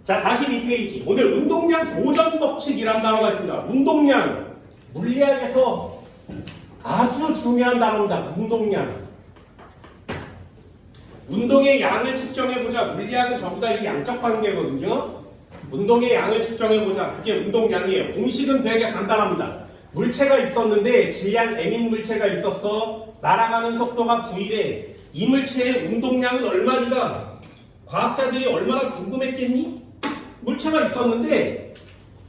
자, 42페이지. 오늘 운동량 보전 법칙이란 단어가 있습니다. 운동량. 물리학에서 아주 중요한 단어입니다. 운동량. 운동의 양을 측정해보자. 물리학은 전부 다 이 양적 관계거든요. 운동의 양을 측정해보자. 그게 운동량이에요. 공식은 되게 간단합니다. 물체가 있었는데 질량 m인 물체가 있었어. 날아가는 속도가 9이래. 이 물체의 운동량은 얼마니까? 과학자들이 얼마나 궁금했겠니? 물체가 있었는데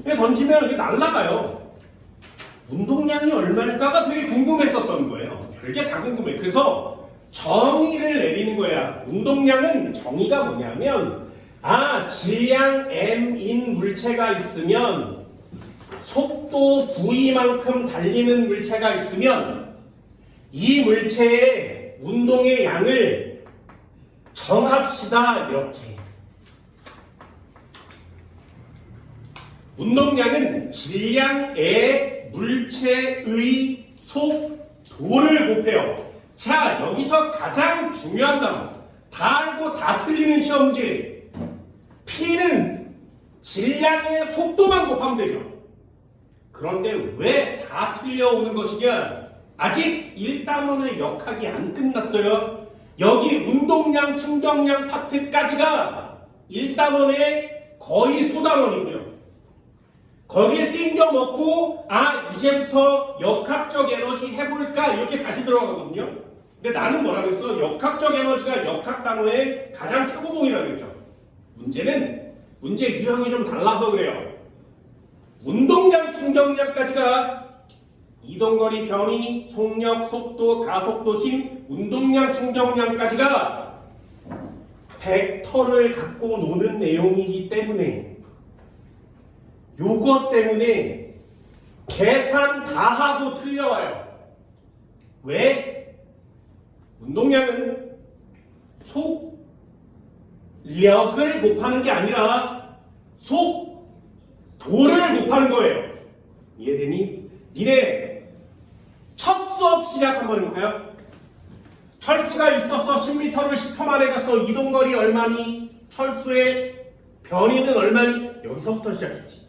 그냥 던지면 이게 날아가요. 운동량이 얼마일까가 되게 궁금했었던 거예요. 별게 다 궁금해. 그래서 정의를 내리는 거야. 운동량은 정의가 뭐냐면 질량 m인 물체가 있으면 속도 v만큼 달리는 물체가 있으면 이 물체의 운동의 양을 정합시다. 이렇게. 운동량은 질량의 물체의 속도를 곱해요. 자, 여기서 가장 중요한 단어. 다 알고 다 틀리는 시험지. P는 질량의 속도만 곱하면 되죠. 그런데 왜 다 틀려오는 것이냐? 아직 1단원의 역학이 안 끝났어요. 여기 운동량, 충격량 파트까지가 1단원의 거의 소단원이고요. 거기를 띵겨 먹고 이제부터 역학적 에너지 해볼까? 이렇게 다시 들어가거든요. 근데 나는 뭐라고 했어? 역학적 에너지가 역학 단어의 가장 최고봉이라고 했죠. 문제 유형이 좀 달라서 그래요. 운동량, 충격량까지가 이동거리, 변이, 속력, 속도, 가속도, 힘, 운동량, 충격량까지가 벡터를 갖고 노는 내용이기 때문에 요것 때문에 계산 다 하고 틀려와요. 왜? 운동량은 속력을 곱하는 게 아니라 속도를 곱하는 거예요. 이해되니? 니네 첫 수업 시작 한번 해볼까요? 철수가 있었어. 10m를 10초 만에 갔어. 이동거리 얼마니? 철수의 변이는 얼마니? 여기서부터 시작했지.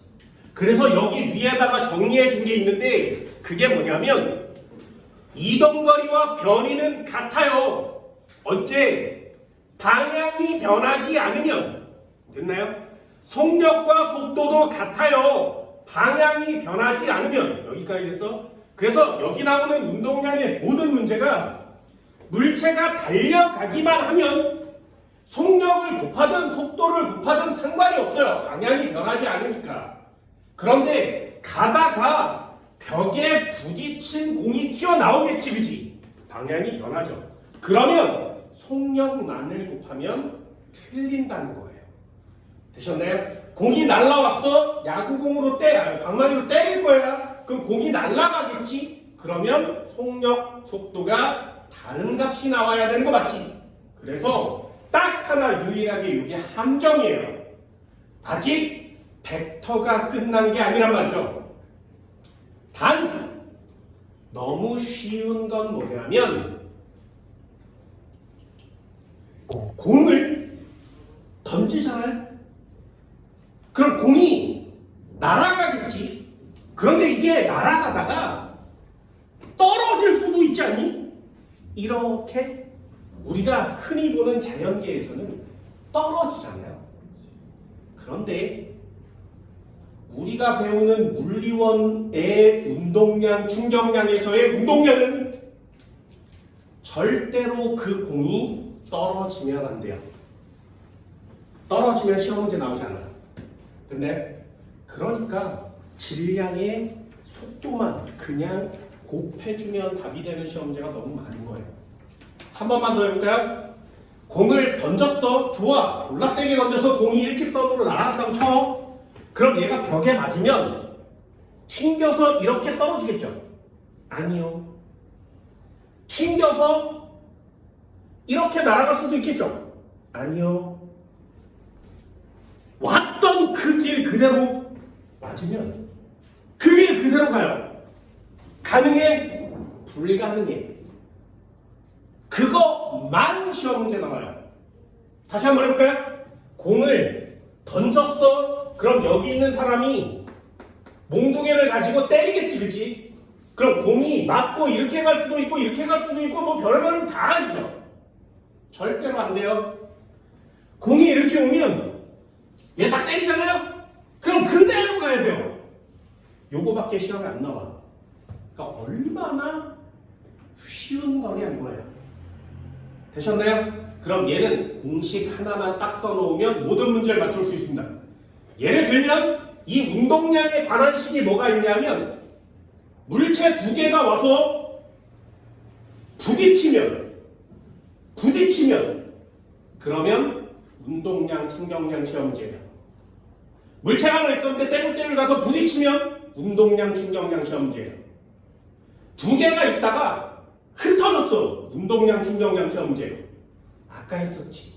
그래서 여기 위에다가 정리해 준 게 있는데 그게 뭐냐면 이동거리와 변이는 같아요. 언제? 방향이 변하지 않으면. 됐나요? 속력과 속도도 같아요. 방향이 변하지 않으면. 여기까지 됐어? 그래서 여기 나오는 운동량의 모든 문제가 물체가 달려가기만 하면 속력을 곱하든 속도를 곱하든 상관이 없어요. 방향이 변하지 않으니까. 그런데 가다가 벽에 부딪힌 공이 튀어나오겠지, 그지? 방향이 변하죠. 그러면 속력만을 곱하면 틀린다는 거예요. 되셨나요? 공이 날라왔어? 야구공으로 방망이로 때릴 거야. 그럼 공이 날아가겠지? 그러면 속력, 속도가 다른 값이 나와야 되는 거 맞지? 그래서 딱 하나 유일하게 이게 함정이에요. 아직 벡터가 끝난 게 아니란 말이죠. 단 너무 쉬운 건 뭐냐면 공을 던지잖아요. 그럼 공이 날아가겠지. 그런데 이게 날아가다가 떨어질 수도 있지 않니? 이렇게 우리가 흔히 보는 자연계에서는 떨어지잖아요. 그런데 우리가 배우는 물리원의 운동량, 충격량에서의 운동량은 절대로 그 공이 떨어지면 안 돼요. 떨어지면 시험 문제 나오지 않아요. 근데 그러니까 질량의 속도만 그냥 곱해주면 답이 되는 시험 문제가 너무 많은 거예요. 한 번만 더 해볼까요? 공을 던졌어. 좋아. 졸라 세게 던져서 공이 일직선으로 날아갔다고 쳐. 그럼 얘가 벽에 맞으면 튕겨서 이렇게 떨어지겠죠? 아니요. 튕겨서 이렇게 날아갈 수도 있겠죠? 아니요. 왔던 그 길 그대로 맞으면 그 길 그대로 가요. 가능해? 불가능해. 그거만 시험 문제 나와요. 다시 한번 해볼까요? 공을 던졌어? 그럼 여기 있는 사람이 몽둥이를 가지고 때리겠지, 그치? 그럼 공이 맞고 이렇게 갈 수도 있고 이렇게 갈 수도 있고 뭐 별의별 다 하죠. 절대로 안 돼요. 공이 이렇게 오면 얘 딱 때리잖아요? 그럼 그대로 가야 돼요. 요거밖에 시험에 안 나와. 그러니까 얼마나 쉬운 거냐 이거예요. 되셨나요? 그럼 얘는 공식 하나만 딱 써놓으면 모든 문제를 맞출 수 있습니다. 예를 들면 이 운동량의 반환식이 뭐가 있냐면 물체 두 개가 와서 부딪히면 그러면 운동량 충격량 시험제예요. 물체가 하나 있었는데 떼굴떼굴 가서 부딪히면 운동량 충격량 시험제예요. 두 개가 있다가 흩어졌어. 운동량 충격량 시험제예요. 아까 했었지.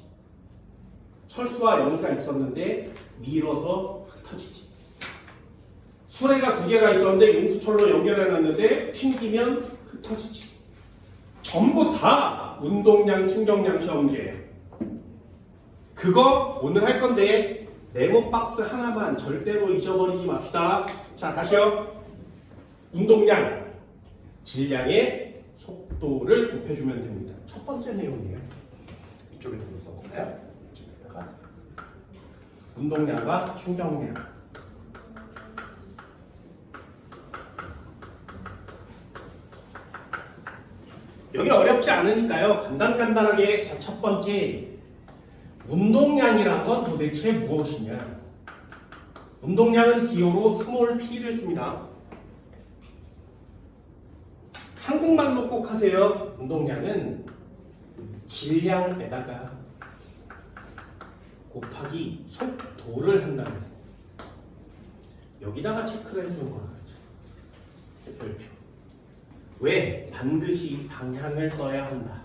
철수와 영희가 있었는데 밀어서 흩어지지. 수레가 두 개가 있었는데 용수철로 연결해놨는데 튕기면 흩어지지. 전부 다 운동량 충격량 시험제예요. 그거 오늘 할 건데 네모 박스 하나만 절대로 잊어버리지 맙시다. 자, 다시요. 운동량, 질량의 속도를 곱해주면 됩니다. 첫 번째 내용이에요. 이쪽에 좀 써볼까요? 이쪽에다가 운동량과 충격량. 여기 어렵지 않으니까요. 간단하게 자, 첫 번째 운동량이란 건 도대체 무엇이냐? 운동량은 기호로 스몰 p를 씁니다. 한국말로 꼭 하세요. 운동량은 질량에다가 곱하기 속도를 한다고 했어요. 여기다가 체크를 해주는 거라 그러죠. 별표. 왜? 반드시 방향을 써야 한다.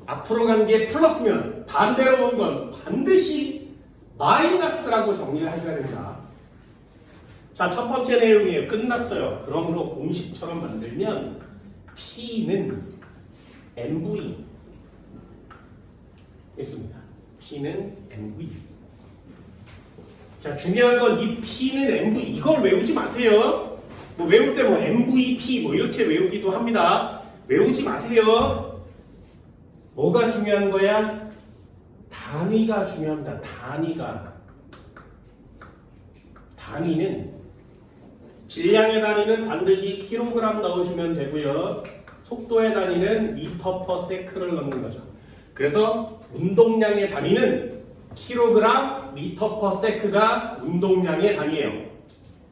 앞으로 간 게 플러스면 반대로 온 건 반드시 마이너스라고 정리를 하셔야 됩니다. 자, 첫 번째 내용이에요. 끝났어요. 그러므로 공식처럼 만들면 P는 MV 있습니다. P는 MV. 자, 중요한 건 이 P는 MV 이걸 외우지 마세요. 뭐 외울 때 뭐 MVP 뭐 이렇게 외우기도 합니다. 외우지 마세요. 뭐가 중요한 거야? 단위가 중요합니다. 단위는 질량의 단위는 반드시 킬로그램 넣으시면 되고요. 속도의 단위는 미터 퍼 세크를 넣는 거죠. 그래서 운동량의 단위는 킬로그램 미터 퍼 세크가 운동량의 단위예요.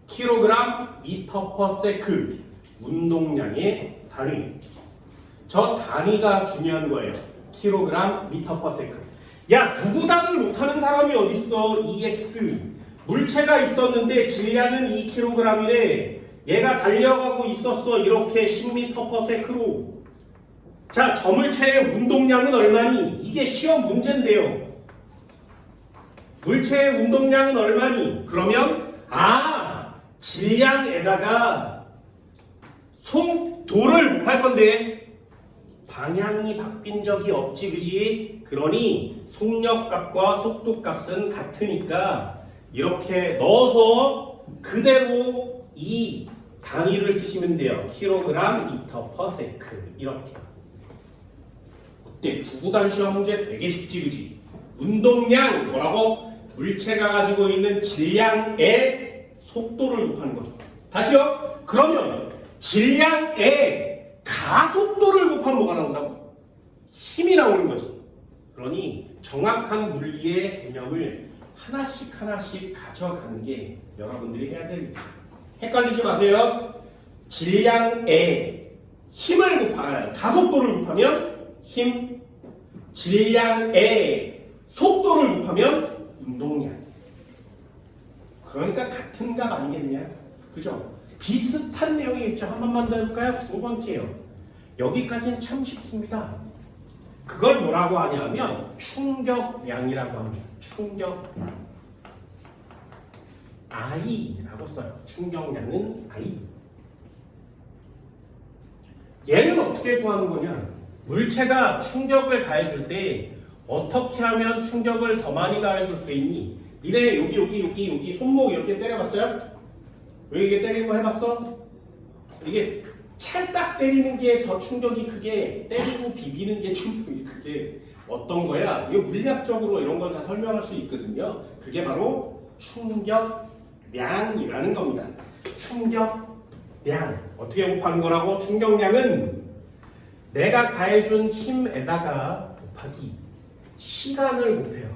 킬로그램 미터 퍼 세크 운동량의 단위. 저 단위가 중요한 거예요. 킬로그램 미터 퍼 세크. 야, 구구단을 못하는 사람이 어딨어? EX 물체가 있었는데 질량은 2kg이래. 얘가 달려가고 있었어. 이렇게 10m per sec로. 자, 저 물체의 운동량은 얼마니? 이게 시험 문제인데요. 물체의 운동량은 얼마니? 그러면 질량에다가 속도를 곱할 건데 방향이 바뀐 적이 없지, 그지? 그러니 속력값과 속도값은 같으니까 이렇게 넣어서 그대로 이 단위를 쓰시면 돼요. 킬로그램 미터 퍼 세크. 이렇게. 어때? 구구단 시험 문제 되게 쉽지, 그지? 운동량 뭐라고? 물체가 가지고 있는 질량의 속도를 곱하는 거죠. 다시요. 그러면 질량의 가속도를 곱하면 뭐가 나온다고? 힘이 나오는 거죠. 그러니 정확한 물리의 개념을 하나씩 가져가는 게 여러분들이 해야 될 일이에요. 헷갈리지 마세요. 질량에 힘을 가속도를 곱하면 힘, 질량에 속도를 곱하면 운동량. 그러니까 같은 값 아니겠냐? 그죠? 비슷한 내용이겠죠. 한 번만 더 해볼까요? 두 번째요. 여기까지는 참 쉽습니다. 그걸 뭐라고 하냐면 충격량이라고 합니다. 충격량. I라고 써요. 충격량은 I. 얘는 어떻게 구하는 거냐? 물체가 충격을 가해줄 때 어떻게 하면 충격을 더 많이 가해줄 수 있니? 니네 여기 손목 이렇게 때려봤어요? 왜 이게 때리는 거 해봤어? 이게 찰싹 때리는 게 더 충격이 크게, 때리고 비비는 게 충격이 크게 어떤 거야? 이거 물리학적으로 이런 걸 다 설명할 수 있거든요. 그게 바로 충격량이라는 겁니다. 충격량. 어떻게 곱하는 거라고? 충격량은 내가 가해준 힘에다가 곱하기 시간을 곱해요.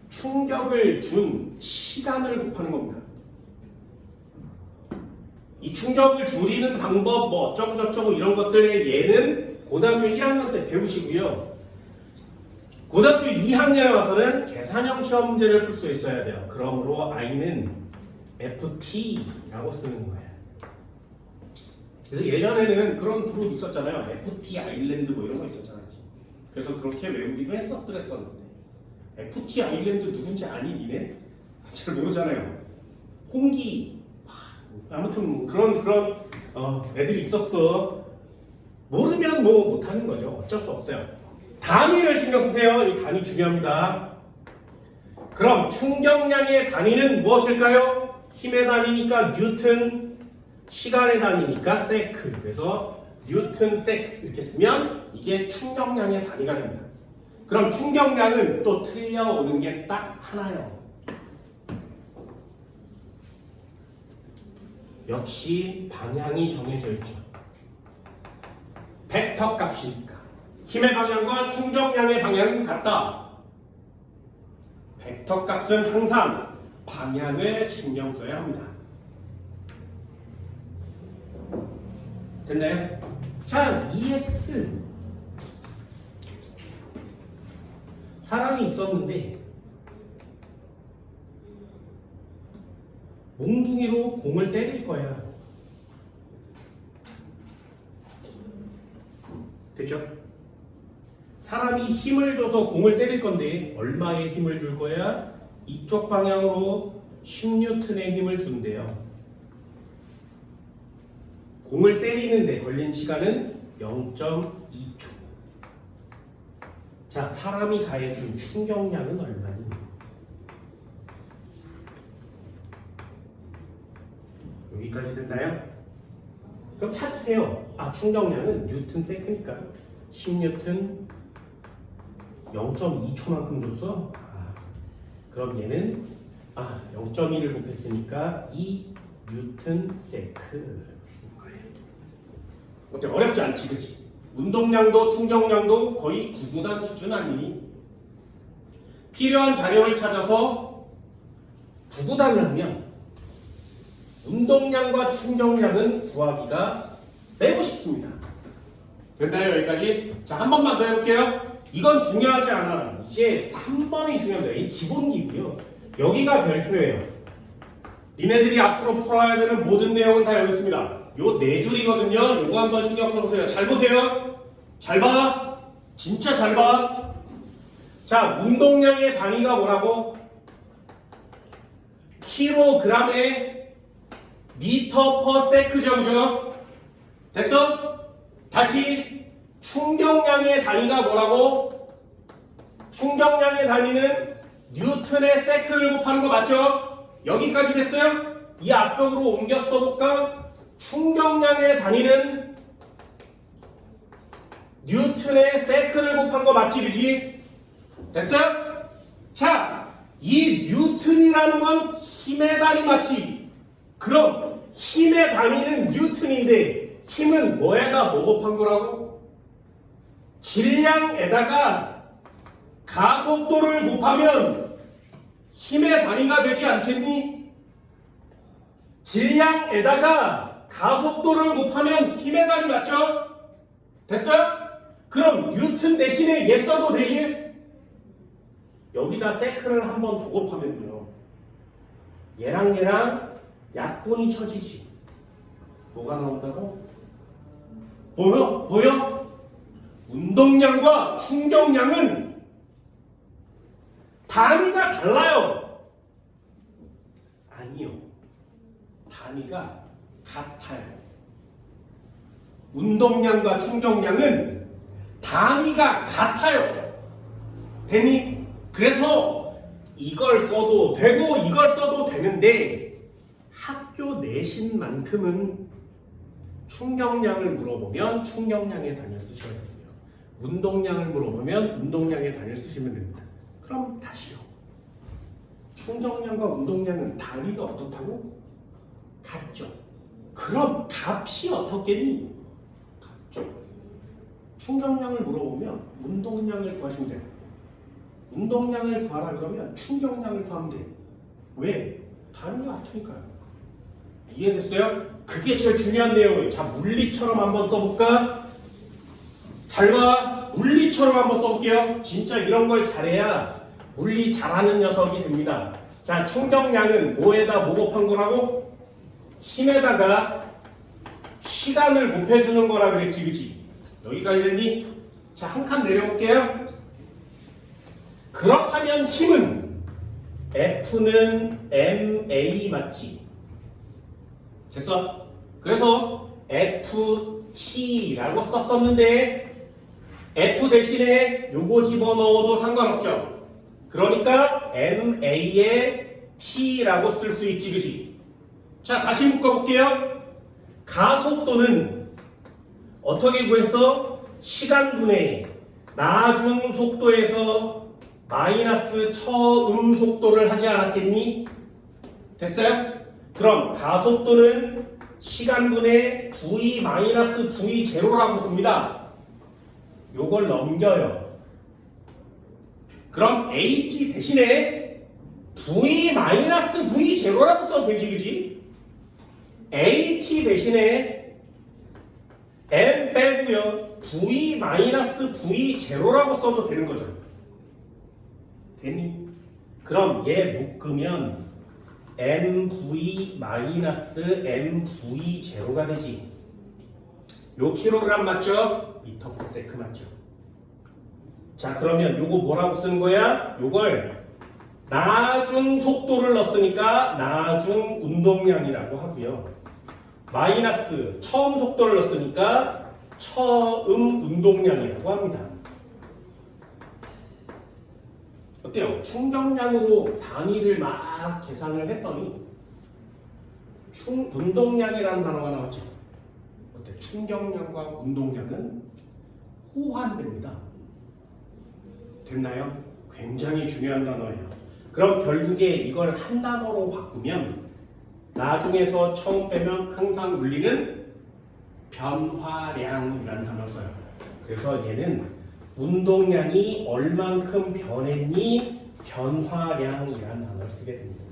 충격을 준 시간을 곱하는 겁니다. 이 충격을 줄이는 방법 뭐 어쩌고저쩌고 이런 것들의 예는 고등학교 1학년 때 배우시고요. 고등학교 2학년에 와서는 계산형 시험 문제를 풀 수 있어야 돼요. 그러므로 I는 FT라고 쓰는 거예요. 그래서 예전에는 그런 그룹 있었잖아요. FT 아일랜드 뭐 이런 거 있었잖아요. 그래서 그렇게 외우기도 했었는데 FT 아일랜드 누군지 아니 니네? 잘 모르잖아요. 홍기 아무튼 그런 애들이 있었어. 모르면 뭐 못하는 거죠. 어쩔 수 없어요. 단위를 신경 쓰세요. 이 단위 중요합니다. 그럼 충격량의 단위는 무엇일까요? 힘의 단위니까 뉴튼, 시간의 단위니까 세크. 그래서 뉴튼 세크 이렇게 쓰면 이게 충격량의 단위가 됩니다. 그럼 충격량은 또 틀려오는 게 딱 하나요. 역시 방향이 정해져 있죠. 벡터 값이니까. 힘의 방향과 충격량의 방향은 같다. 벡터 값은 항상 방향을 신경 써야 합니다. 됐나요? 자, EX. 사람이 있었는데 몽둥이로 공을 때릴 거야. 됐죠? 사람이 힘을 줘서 공을 때릴 건데 얼마의 힘을 줄 거야? 이쪽 방향으로 10N의 힘을 준대요. 공을 때리는데 걸린 시간은 0.2초. 자, 사람이 가해준 충격량은 얼마니? 여기까지 됐나요? 그럼 찾으세요. 아, 충격량은 뉴튼 세크니까 10뉴튼 0.2초만큼 줬어? 그럼 얘는 0.1을 곱했으니까 2뉴튼 세크 이렇게 쓰는 거예요. 어때? 어렵지 않지, 그치? 운동량도 충격량도 거의 구분한 수준 아니니? 필요한 자료를 찾아서 구분을 하면 운동량과 충격량은 구하기가 매우 쉽습니다. 됐나요? 여기까지? 자, 한 번만 더 해볼게요. 이건 중요하지 않아. 이제 3번이 중요합니다. 이 기본기고요. 여기가 별표예요. 니네들이 앞으로 풀어야 되는 모든 내용은 다 여기 있습니다. 요 4줄이거든요. 요거 한번 신경 써보세요. 잘 보세요. 잘 봐. 진짜 잘 봐. 자, 운동량의 단위가 뭐라고? 킬로그램에 미터 퍼 세크죠, 그죠? 됐어? 다시 충격량의 단위가 뭐라고? 충격량의 단위는 뉴튼의 세크를 곱하는 거 맞죠? 여기까지 됐어요? 이 앞쪽으로 옮겨 써볼까? 충격량의 단위는 뉴튼의 세크를 곱한 거 맞지, 그지? 됐어요? 자, 이 뉴튼이라는 건 힘의 단위 맞지? 그럼 힘의 단위는 뉴튼인데 힘은 뭐에다 뭐 곱한 거라고? 질량에다가 가속도를 곱하면 힘의 단위가 되지 않겠니? 질량에다가 가속도를 곱하면 힘의 단위 맞죠? 됐어요? 그럼 뉴튼 대신에 얘 써도 되지? 여기다 세크를 한 번 더 곱하면요, 얘랑 약분이 쳐지지. 뭐가 나온다고? 보여? 운동량과 충격량은 단위가 달라요. 아니요. 단위가 같아요. 운동량과 충격량은 단위가 같아요. 됐니? 그래서 이걸 써도 되고 이걸 써도 되는데 학교 내신만큼은 충격량을 물어보면 충격량의 단위를 쓰셔야 돼요. 운동량을 물어보면 운동량의 단위를 쓰시면 됩니다. 그럼 다시요. 충격량과 운동량은 단위가 어떻다고? 같죠. 그럼 값이 어떻겠니? 같죠. 충격량을 물어보면 운동량을 구하시면 돼요. 운동량을 구하라 그러면 충격량을 구하면 돼요. 왜? 단위가 같으니까요. 이해됐어요? 그게 제일 중요한 내용이에요. 자, 물리처럼 한번 써볼까? 잘 봐. 물리처럼 한번 써볼게요. 진짜 이런 걸 잘해야 물리 잘하는 녀석이 됩니다. 자, 충격량은 뭐에다 뭐 곱한 거라고? 힘에다가 시간을 곱해주는 거라 그랬지, 그치? 여기까지 됐니? 자, 한 칸 내려올게요. 그렇다면 힘은 F는 ma 맞지? 됐어? 그래서 FT라고 썼었는데 F 대신에 요거 집어넣어도 상관없죠. 그러니까 ma에 t라고 쓸 수 있지, 그치? 자, 다시 묶어볼게요. 가속도는 어떻게 구했어? 시간분의 나중 속도에서 마이너스 처음 속도를 하지 않았겠니? 됐어요? 그럼 가속도는 시간분의 v 마이너스 v 제로라고 씁니다. 요걸 넘겨요. 그럼 AT 대신에 V 마이너스 V 제로라고 써도 되지, 그지? AT 대신에 M 빼고요. V 마이너스 V 제로라고 써도 되는 거죠. 됐니? 그럼 얘 묶으면 MV 마이너스 MV 제로가 되지. 요 킬로그램 맞죠? 미터 퍼 세크 맞죠? 자, 그러면 요거 뭐라고 쓰는 거야? 요걸 나중 속도를 넣었으니까 나중 운동량이라고 하고요. 마이너스 처음 속도를 넣었으니까 처음 운동량이라고 합니다. 어때요? 충격량으로 단위를 막 계산을 했더니 운동량이라는 단어가 나왔죠. 어때? 충격량과 운동량은 호환됩니다. 됐나요? 굉장히 중요한 단어예요. 그럼 결국에 이걸 한 단어로 바꾸면 나중에서 처음 빼면 항상 물리는 변화량이라는 단어를 써요. 그래서 얘는 운동량이 얼만큼 변했니? 변화량이라는 단어를 쓰게 됩니다.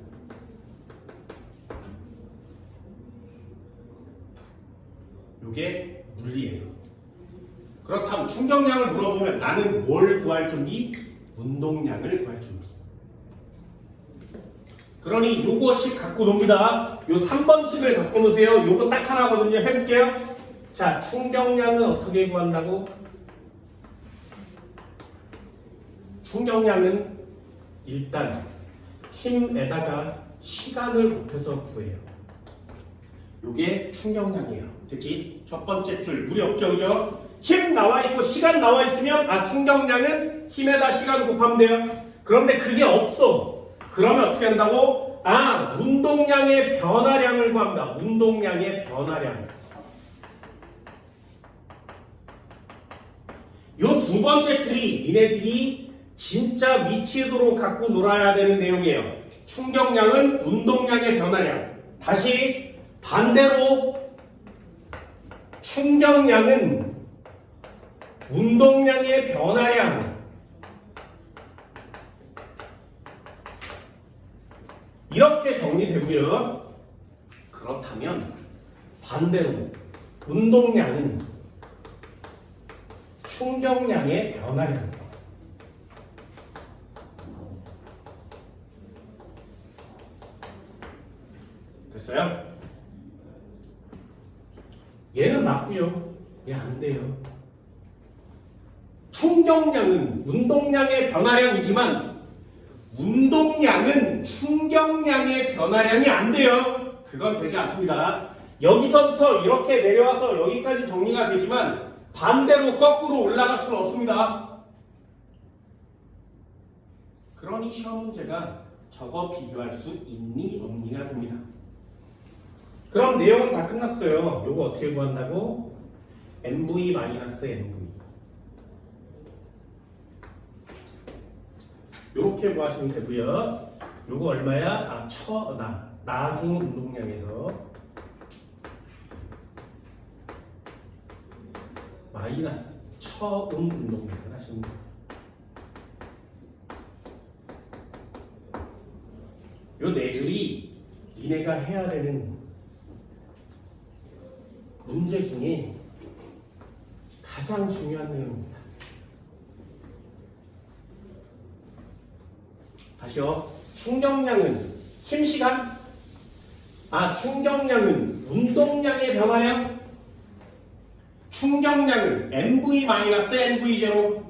이게 물리예요. 그렇다면 충격량을 물어보면 나는 뭘 구할 준비? 운동량을 구할 준비. 그러니 요것씩 갖고 놉니다. 요 3번씩을 갖고 놓으세요. 요거 딱 하나거든요. 해볼게요. 자, 충격량은 어떻게 구한다고? 충격량은 일단 힘에다가 시간을 곱해서 구해요. 요게 충격량이에요. 됐지? 첫 번째 줄 무리 없죠, 그죠? 힘 나와 있고 시간 나와 있으면 충격량은 힘에다 시간 곱하면 돼요. 그런데 그게 없어. 그러면 어떻게 한다고? 운동량의 변화량을 구합니다. 운동량의 변화량. 요 두 번째 줄이 니네들이 진짜 미치도록 갖고 놀아야 되는 내용이에요. 충격량은 운동량의 변화량. 다시 반대로 충격량은 운동량의 변화량. 이렇게 정리되고요. 그렇다면 반대로 운동량은 충격량의 변화량입니다. 됐어요? 얘는 맞고요. 얘 안 돼요. 충격량은 운동량의 변화량이지만 운동량은 충격량의 변화량이 안 돼요. 그건 되지 않습니다. 여기서부터 이렇게 내려와서 여기까지 정리가 되지만 반대로 거꾸로 올라갈 수는 없습니다. 그러니 시험 문제가 저거 비교할 수 있니 없니가 됩니다. 그럼 내용은 다 끝났어요. 요거 어떻게 구한다고? MV-MV 요렇게 구하시면 되고요. 요거 얼마야? 나중 운동량에서 마이너스 처음 운동량을 하시면 돼요. 요 네 줄이 니네가 해야 되는 문제 중에 가장 중요한 내용입니다. 다시요. 충격량은 힘시간? 충격량은 운동량의 변화량? 충격량은 MV-MV0?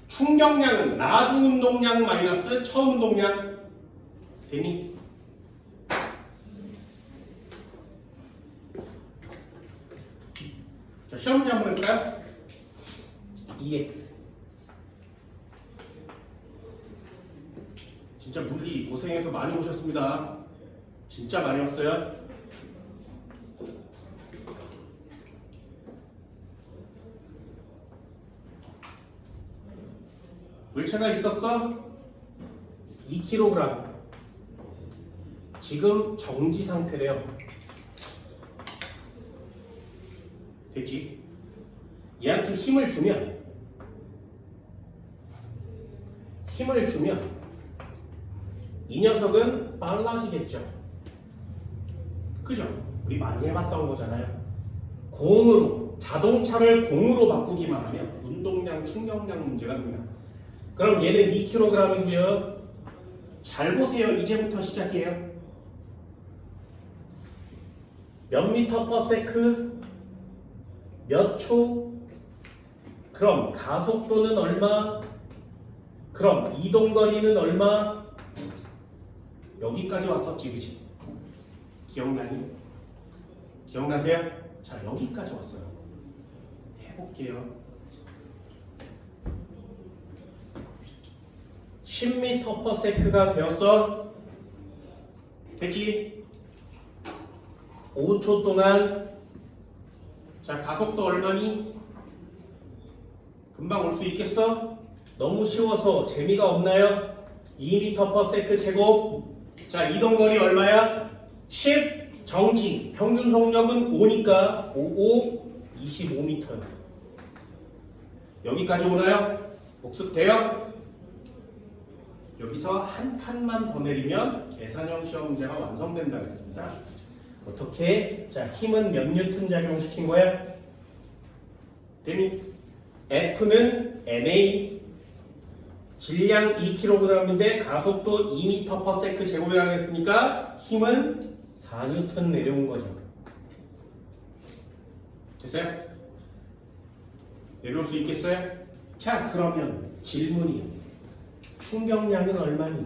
충격량은 나중 운동량 마이너스 처음 운동량? 되니? 자, 시험 문제 한번 해볼까요? EX. 진짜 물리 고생해서 많이 오셨습니다. 진짜 많이 왔어요. 물체가 있었어? 2kg. 지금 정지 상태래요. 됐지? 얘한테 힘을 주면 이 녀석은 빨라지겠죠. 그죠? 우리 많이 해봤던 거잖아요. 자동차를 공으로 바꾸기만 하면 운동량, 충격량 문제가 됩니다. 그럼 얘는 2kg이고요. 잘 보세요. 이제부터 시작이에요. 몇 미터 퍼 세크? 몇 초? 그럼 가속도는 얼마? 그럼 이동거리는 얼마? 여기까지 왔었지, 그치? 기억나니? 기억나세요? 자, 여기까지 왔어요. 해볼게요. 10m 퍼 세크가 되었어? 됐지? 5초 동안. 자, 가속도 얼마니? 금방 올 수 있겠어? 너무 쉬워서 재미가 없나요? 2m 퍼 세크 제곱. 자, 이동거리 얼마야? 10 정지. 평균 속력은 5니까 25m야. 여기까지 오나요? 복습돼요? 여기서 한 칸만 더 내리면 계산형 시험 문제가 완성된다고 했습니다. 어떻게? 자, 힘은 몇 뉴턴 작용시킨 거야? 데미. F는 MA. 질량 2kg인데 가속도 2m 퍼 세크 제곱이라고 했으니까 힘은 4N 내려온 거죠. 됐어요? 내려올 수 있겠어요? 자, 그러면 질문이 충격량은 얼마니?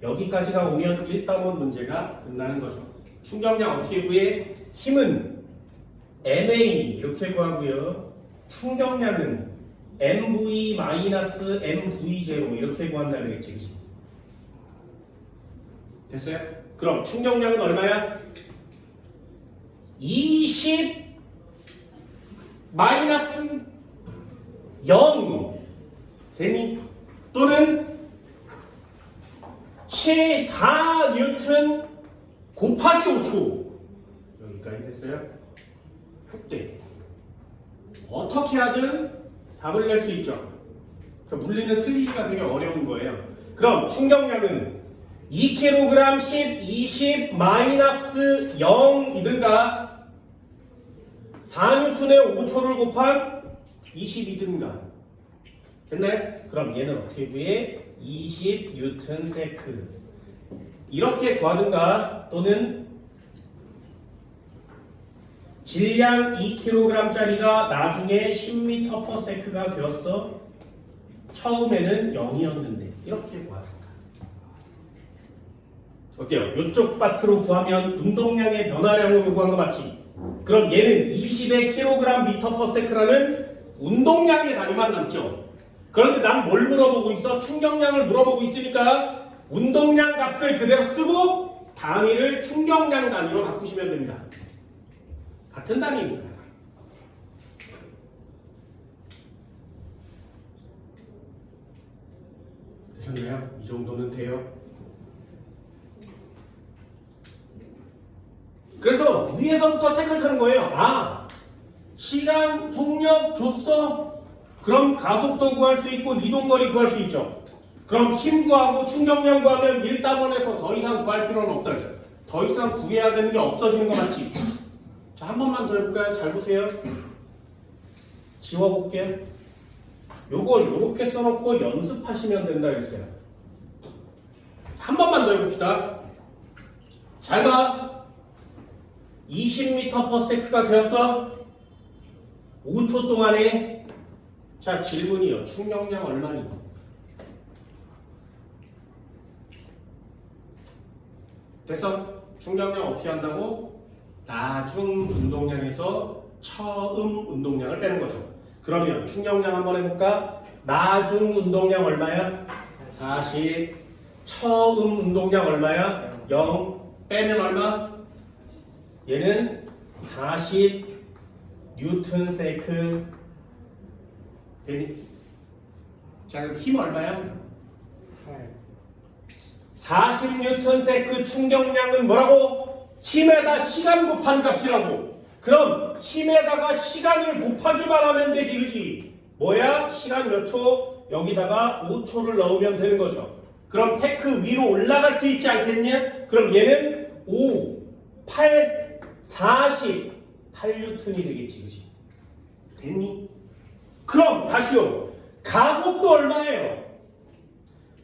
여기까지가 오면 1단원 문제가 끝나는 거죠. 충격량 어떻게 구해? 힘은 MA 이렇게 구하고요. 충격량은 MV-MV0 이렇게 구한다는 거겠지, 그치? 됐어요? 그럼 충격량은 얼마야? 20 마이너스 0 되니? 또는 4N 곱하기 5초. 여기까지 됐어요? 그때 어떻게 하든 답을 낼 수 있죠. 물리는 틀리기가 되게 어려운 거예요. 그럼 충격량은 2kg 10, 20 마이너스 0이든가 4N에 5초를 곱한 22든가. 됐나요? 그럼 얘는 어떻게 구해? 20N 세크. 이렇게 구하든가 또는 질량 2kg짜리가 나중에 10m 퍼 세크가 되었어. 처음에는 0이었는데 이렇게 구하든가. 어때요? 이쪽 파트로 구하면 운동량의 변화량으로 구한 거 맞지? 그럼 얘는 20의 kg/m/s라는 운동량의 단위만 남죠. 그런데 난 뭘 물어보고 있어? 충격량을 물어보고 있으니까 운동량 값을 그대로 쓰고 단위를 충격량 단위로 바꾸시면 됩니다. 같은 단위입니다. 되셨나요? 이 정도는 돼요. 그래서 위에서부터 태클 타는 거예요. 아, 시간, 속력 줬어? 그럼 가속도 구할 수 있고 이동거리 구할 수 있죠. 그럼 힘 구하고 충격량 구하면 1단원에서 더 이상 구할 필요는 없다 그랬어요. 더 이상 구해야 되는 게 없어지는 거 맞지? 자, 한 번만 더 해볼까요? 잘 보세요. 지워볼게요. 요걸 요렇게 써놓고 연습하시면 된다 그랬어요. 한 번만 더 해봅시다. 잘 봐. 20m/s가 되었어. 5초 동안에. 자, 질문이요. 충격량 얼마니? 됐어? 충격량 어떻게 한다고? 나중 운동량에서 처음 운동량을 빼는 거죠. 그러면 충격량 한번 해볼까? 나중 운동량 얼마야? 40. 처음 운동량 얼마야? 0. 빼면 얼마? 얘는 40 뉴턴 세크. 자, 그럼 힘 얼마야? 40 뉴턴 세크 충격량은 뭐라고? 힘에다 시간 곱한 값이라고. 그럼 힘에다가 시간을 곱하기만 하면 되지, 그지? 뭐야? 시간 몇 초? 여기다가 5초를 넣으면 되는 거죠. 그럼 테크 위로 올라갈 수 있지 않겠냐? 그럼 얘는 5, 8, 40, 8뉴턴이 되겠지, 그지? 됐니? 그럼 다시요. 가속도 얼마예요?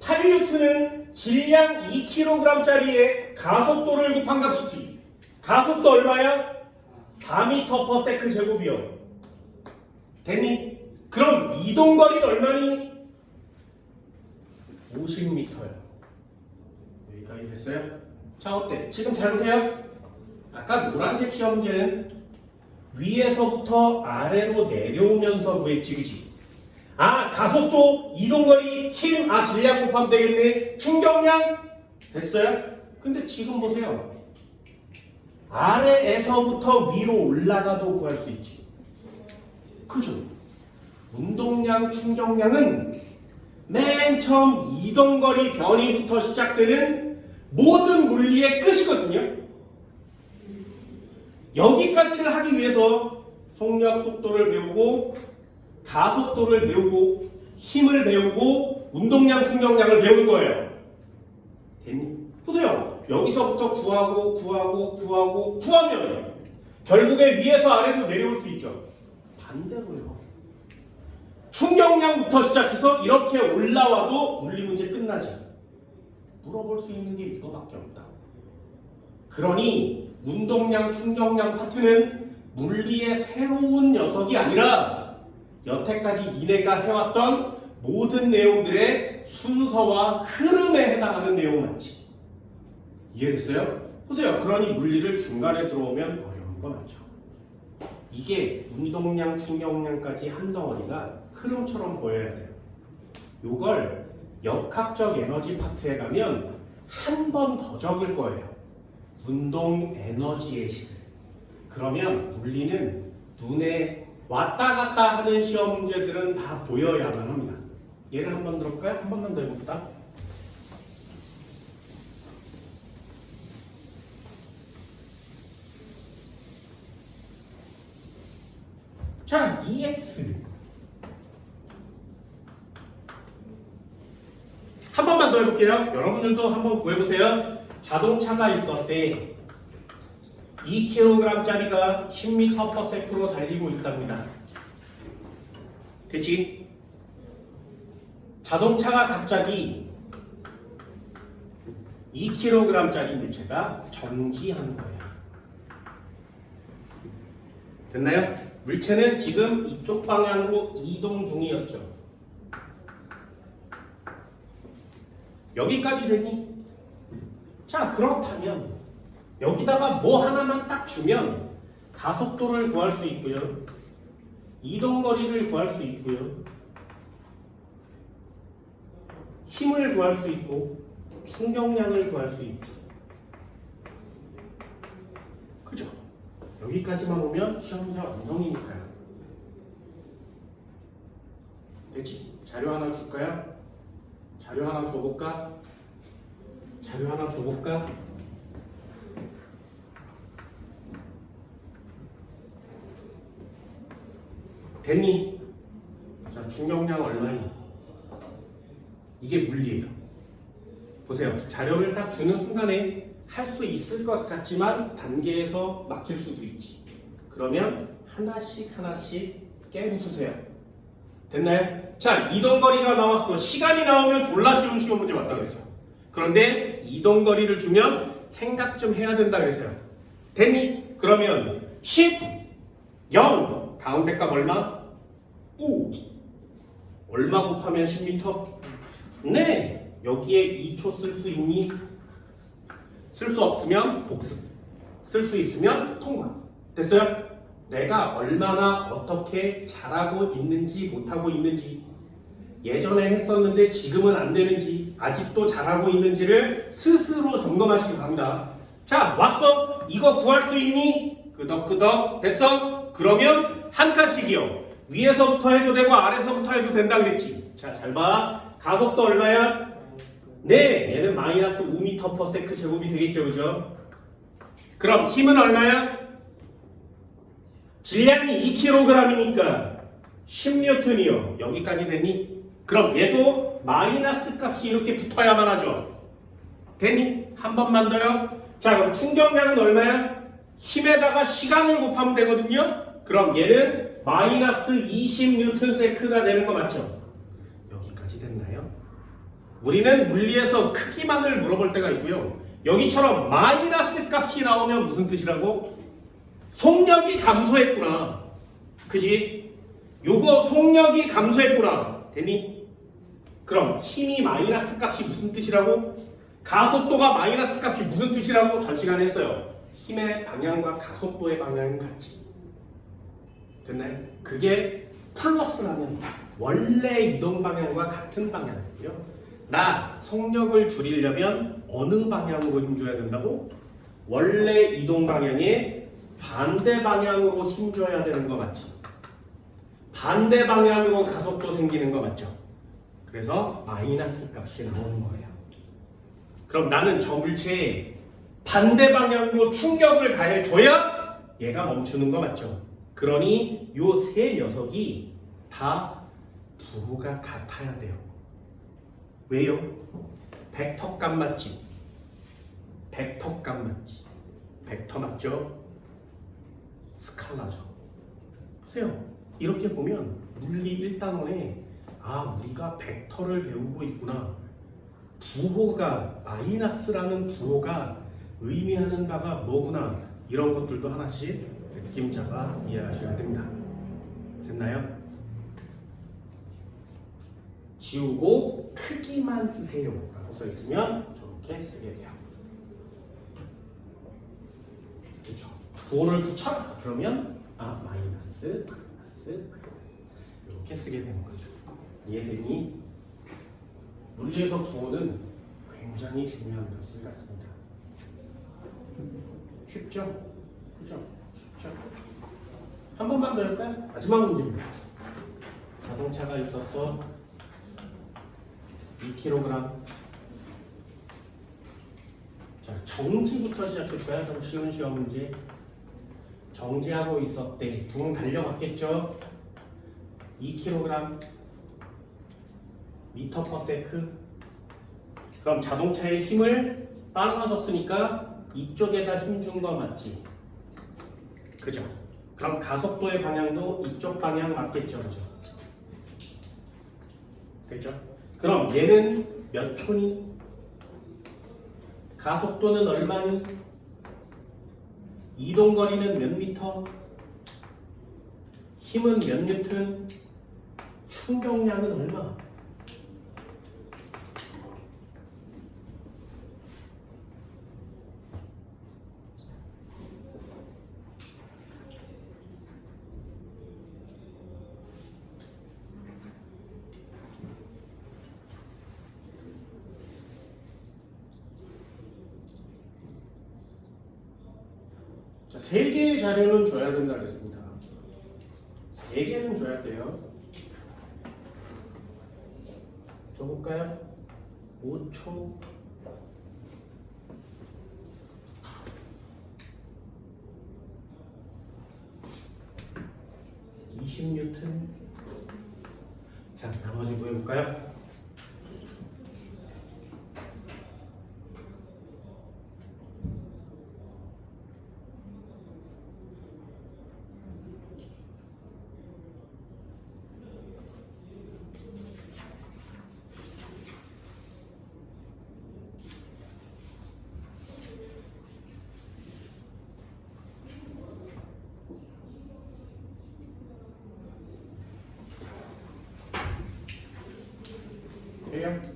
8뉴턴은 질량 2kg짜리의 가속도를 곱한 값이지. 가속도 얼마야? 4m/s 제곱이요. 됐니? 그럼 이동거리는 얼마니? 50m요. 여기까지 됐어요? 자, 어때? 지금 잘 보세요. 아까 노란색 시험제는 위에서부터 아래로 내려오면서 구했지, 그지? 아, 가속도, 이동거리, 힘, 아, 질량 곱하면 되겠네. 충격량? 됐어요? 근데 지금 보세요. 아래에서부터 위로 올라가도 구할 수 있지. 그죠? 운동량, 충격량은 맨 처음 이동거리 변이부터 시작되는 모든 물리의 끝이거든요. 여기까지를 하기 위해서 속력, 속도를 배우고 가속도를 배우고 힘을 배우고 운동량, 충격량을 배운 거예요. 됐니? 보세요. 여기서부터 구하면 결국에 위에서 아래로 내려올 수 있죠. 반대로요. 충격량부터 시작해서 이렇게 올라와도 물리 문제 끝나지. 물어볼 수 있는 게 이거밖에 없다. 그러니 운동량, 충격량 파트는 물리의 새로운 녀석이 아니라 여태까지 니네가 해왔던 모든 내용들의 순서와 흐름에 해당하는 내용 맞지? 이해됐어요? 보세요. 그러니 물리를 중간에 들어오면 어려운 거 맞죠? 이게 운동량, 충격량까지 한 덩어리가 흐름처럼 보여야 돼요. 요걸 역학적 에너지 파트에 가면 한 번 더 적을 거예요. 운동 에너지의 시를. 그러면 물리는 눈에 왔다 갔다 하는 시험 문제들은 다 보여야만 합니다. 얘를 한번 들어볼까요? 한 번만 더 해봅시다. 자, EX. 한 번만 더 해볼게요. 여러분들도 한번 구해보세요. 자동차가 있었대. 2kg짜리가 10m/s로 달리고 있답니다. 됐지? 자동차가 갑자기 2kg짜리 물체가 전기하는 거예요. 됐나요? 물체는 지금 이쪽 방향으로 이동 중이었죠. 여기까지 됐니? 자, 그렇다면 여기다가 뭐 하나만 딱 주면 가속도를 구할 수 있고요. 이동거리를 구할 수 있고요. 힘을 구할 수 있고 충격량을 구할 수 있죠. 그죠? 여기까지만 오면 시험자 완성이니까요. 됐지? 자료 하나 줄까요? 자료 하나 줘볼까? 자료 하나 줘볼까? 됐니? 자, 충격량 얼마니? 이게 물리예요. 보세요. 자료를 딱 주는 순간에 할 수 있을 것 같지만 단계에서 막힐 수도 있지. 그러면 하나씩 깨부수세요. 됐나요? 자, 이동거리가 나왔어. 시간이 나오면 졸라 쉬운 시험 문제 맞다고 했어요. 그런데 이동거리를 주면 생각 좀 해야 된다고 했어요. 됐니? 그러면 10, 0, 가운데 값 얼마? 5. 얼마 곱하면 10m? 네, 여기에 2초 쓸 수 있니? 쓸 수 없으면 복습, 쓸 수 있으면 통과. 됐어요? 내가 얼마나 어떻게 잘하고 있는지 못하고 있는지, 예전에 했었는데 지금은 안 되는지, 아직도 잘하고 있는지를 스스로 점검하시기 바랍니다. 자, 왔어? 이거 구할 수 있니? 끄덕끄덕. 됐어? 그러면 한 칸씩이요. 위에서부터 해도 되고 아래서부터 해도 된다 그랬지. 자, 잘 봐. 가속도 얼마야? 네, 얘는 마이너스 5m/s 제곱이 되겠죠, 그죠? 그럼 힘은 얼마야? 질량이 2kg이니까 10N이요. 여기까지 됐니? 그럼 얘도 마이너스 값이 이렇게 붙어야만 하죠. 됐니? 한 번만 더요. 자, 그럼 충격량은 얼마야? 힘에다가 시간을 곱하면 되거든요. 그럼 얘는 마이너스 20N가 되는 거 맞죠? 여기까지 됐나요? 우리는 물리에서 크기만을 물어볼 때가 있고요. 여기처럼 마이너스 값이 나오면 무슨 뜻이라고? 속력이 감소했구나. 그지? 요거 속력이 감소했구나. 됐니? 그럼 힘이 마이너스 값이 무슨 뜻이라고? 가속도가 마이너스 값이 무슨 뜻이라고 전 시간에 했어요. 힘의 방향과 가속도의 방향은 같지. 됐나요? 그게 플러스라는 원래 이동 방향과 같은 방향이고요. 나 속력을 줄이려면 어느 방향으로 힘줘야 된다고? 원래 이동 방향에 반대 방향으로 힘줘야 되는 거 맞지? 반대 방향으로 가속도 생기는 거 맞죠? 그래서 마이너스 값이 나오는 거예요. 그럼 나는 저 물체에 반대 방향으로 충격을 가해줘야 얘가 멈추는 거 맞죠? 그러니 요 세 녀석이 다 부호가 같아야 돼요. 왜요? 벡터 값 맞지? 벡터 값 맞지? 벡터 맞죠? 스칼라죠. 보세요. 이렇게 보면 물리 1단원에 우리가 벡터를 배우고 있구나. 부호가 마이너스라는 부호가 의미하는 바가 뭐구나. 이런 것들도 하나씩 느낌 잡아 이해하셔야 됩니다. 됐나요? 지우고 크기만 쓰세요 라고 써있으면 저렇게 쓰게 돼요. 그렇죠? 부호를 붙여? 그러면 마이너스 이렇게 쓰게 되는 거죠. 이해되니? 물리에서 부호는 굉장히 중요한 것을 갖습니다. 쉽죠? 그죠? 쉽죠? 한 번만 더 할까요? 마지막 문제입니다. 자동차가 있었어. 2kg. 자, 정지부터 시작할까요? 좀 쉬운 시험 문제. 정지하고 있었대. 둥 달려갔겠죠? 2kg m/s. 그럼 자동차의 힘을 따라가줬으니까 이쪽에다 힘 준 거 맞지? 그죠? 그럼 가속도의 방향도 이쪽 방향 맞겠죠? 그죠? 됐죠? 그럼 얘는 몇 초니? 가속도는 얼마니? 이동거리는 몇 미터? 힘은 몇 뉴턴? 충격량은 얼마? 자, 3개의 자료는 줘야 된다 그랬습니다. 3개는 줘야 돼요. 줘볼까요? 5초 20뉴튼. 자, 나머지 구해볼까요?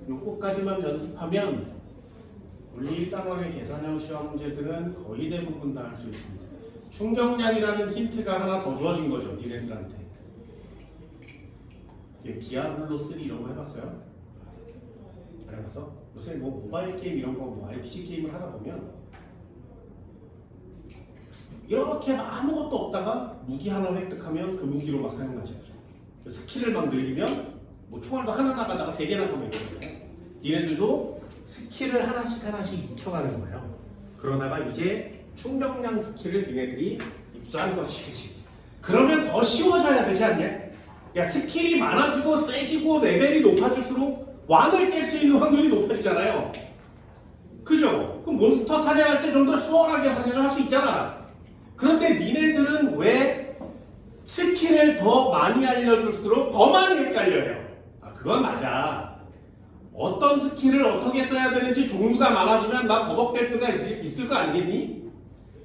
요거까지만 연습하면 물리 1단원의 계산형 시험 문제들은 거의 대부분 다 할 수 있습니다. 충격량이라는 힌트가 하나 더 주어진 거죠, 니네들한테. 디아블로 3 이런 거 해봤어요? 안 해봤어? 요새 뭐 모바일 게임 이런 거, 뭐 RPG 게임을 하다 보면 이렇게 아무것도 없다가 무기 하나 획득하면 그 무기로 막 사용하죠. 스킬을 막 늘리면 뭐 총알도 하나 나가다가 3개 나가면 되거든요. 얘네들도 스킬을 하나씩 익혀가는 거예요. 그러다가 이제 충격량 스킬을 니네들이 입수하는 것이지. 그러면 더 쉬워져야 되지 않냐? 야, 스킬이 많아지고 세지고 레벨이 높아질수록 왕을 깰 수 있는 확률이 높아지잖아요. 그죠? 그럼 몬스터 사냥할 때 좀 더 수월하게 사냥을 할 수 있잖아. 그런데 니네들은 왜 스킬을 더 많이 알려줄수록 더 많이 헷갈려요? 아, 그건 맞아. 어떤 스킬을 어떻게 써야 되는지 종류가 많아지면 막 버벅될 때가 있을 거 아니겠니?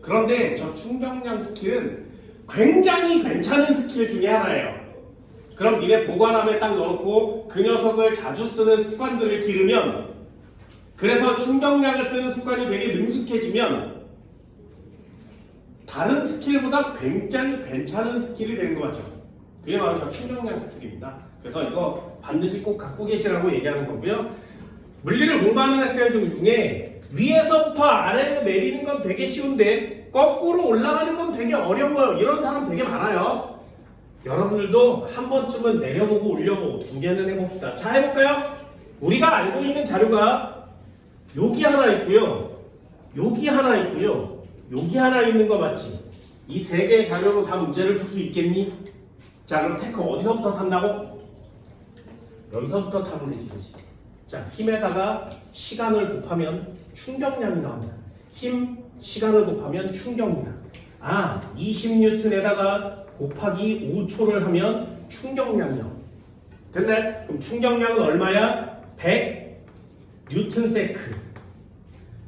그런데 저 충격량 스킬은 굉장히 괜찮은 스킬 중에 하나예요. 그럼 니네 보관함에 딱 넣어놓고 그 녀석을 자주 쓰는 습관들을 기르면, 그래서 충격량을 쓰는 습관이 되게 능숙해지면 다른 스킬보다 굉장히 괜찮은 스킬이 되는 거 같죠? 그게 바로 저 충격량 스킬입니다. 그래서 이거 반드시 꼭 갖고 계시라고 얘기하는 거고요. 물리를 공부하는 학생들 중에 위에서부터 아래로 내리는 건 되게 쉬운데 거꾸로 올라가는 건 되게 어려워요. 이런 사람 되게 많아요. 여러분들도 한 번쯤은 내려보고 올려보고 2개는 해봅시다. 자, 해볼까요? 우리가 알고 있는 자료가 여기 하나 있고요, 여기 하나 있고요, 여기 하나 있는 거 맞지? 이 3개의 자료로 다 문제를 풀 수 있겠니? 자, 그럼 테크 어디서부터 탄다고? 여기서부터 타면 되지. 자, 힘에다가 시간을 곱하면 충격량이 나옵니다. 힘, 시간을 곱하면 충격량. 아, 20뉴턴에다가 곱하기 5초를 하면 충격량이요. 됐네? 그럼 충격량은 얼마야? 100뉴턴세크.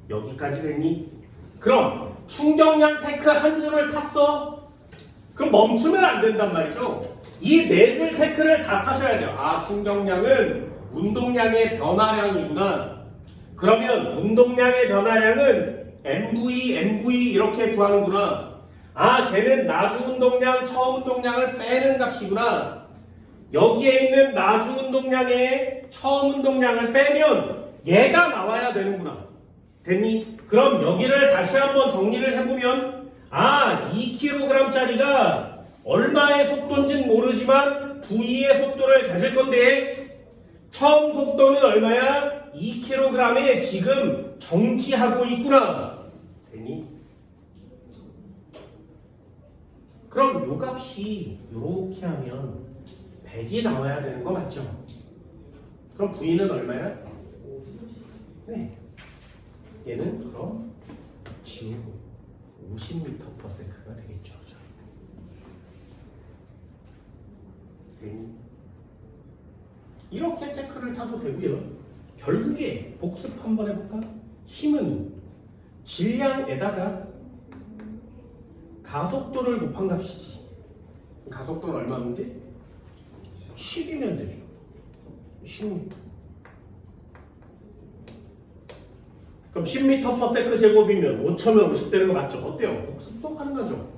여기까지 됐니? 그럼 충격량 테크 한 줄을 탔어? 그럼 멈추면 안 된단 말이죠. 이 4줄 테크를 다 타셔야 돼요. 아, 충격량은 운동량의 변화량이구나. 그러면 운동량의 변화량은 MV 이렇게 구하는구나. 아, 걔는 나중 운동량, 처음 운동량을 빼는 값이구나. 여기에 있는 나중 운동량의 처음 운동량을 빼면 얘가 나와야 되는구나. 됐니? 그럼 여기를 다시 한번 정리를 해보면, 아, 2kg짜리가 얼마의 속도인지는 모르지만 V의 속도를 가질 건데, 처음 속도는 얼마야? 2kg에 지금 정지하고 있구나. 됐니? 그럼 요 값이 요렇게 하면 100이 나와야 되는 거 맞죠? 그럼 V는 얼마야? 네. 얘는 그럼 지우고 50m/s가 되겠죠. 이렇게 태클을 타도 되고요. 결국에 복습 한번 해볼까? 힘은 질량에다가 가속도를 곱한 값이지. 가속도는 얼마인데? 10이면 되죠. 10m. 그럼 10m/s 제곱이면 5,000면 50 되는 거 맞죠? 어때요? 복습도 가능하죠.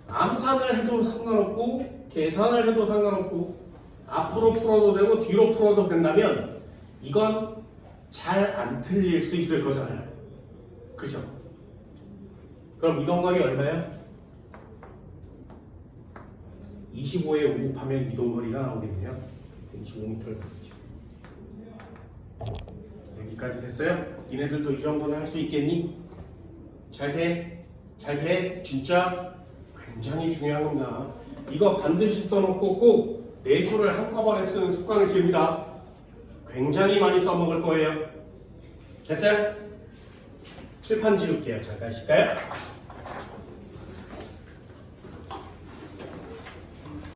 암산을 해도 상관없고 계산을 해도 상관없고 앞으로 풀어도 되고 뒤로 풀어도 된다면 이건 잘 안 틀릴 수 있을 거잖아요. 그죠? 그럼 이동거리 얼마야? 25에 5 곱하면 이동거리가 나오겠네요. 25m를 나오죠. 여기까지 됐어요? 니네들도 이 정도는 할 수 있겠니? 잘 돼? 잘 돼? 진짜? 굉장히 중요한 겁니다. 이거 반드시 써놓고 꼭 4줄을 한꺼번에 쓰는 습관을 기릅니다. 굉장히 많이 써먹을 거예요. 됐어요? 칠판 지울게요. 잠깐 쉴까요?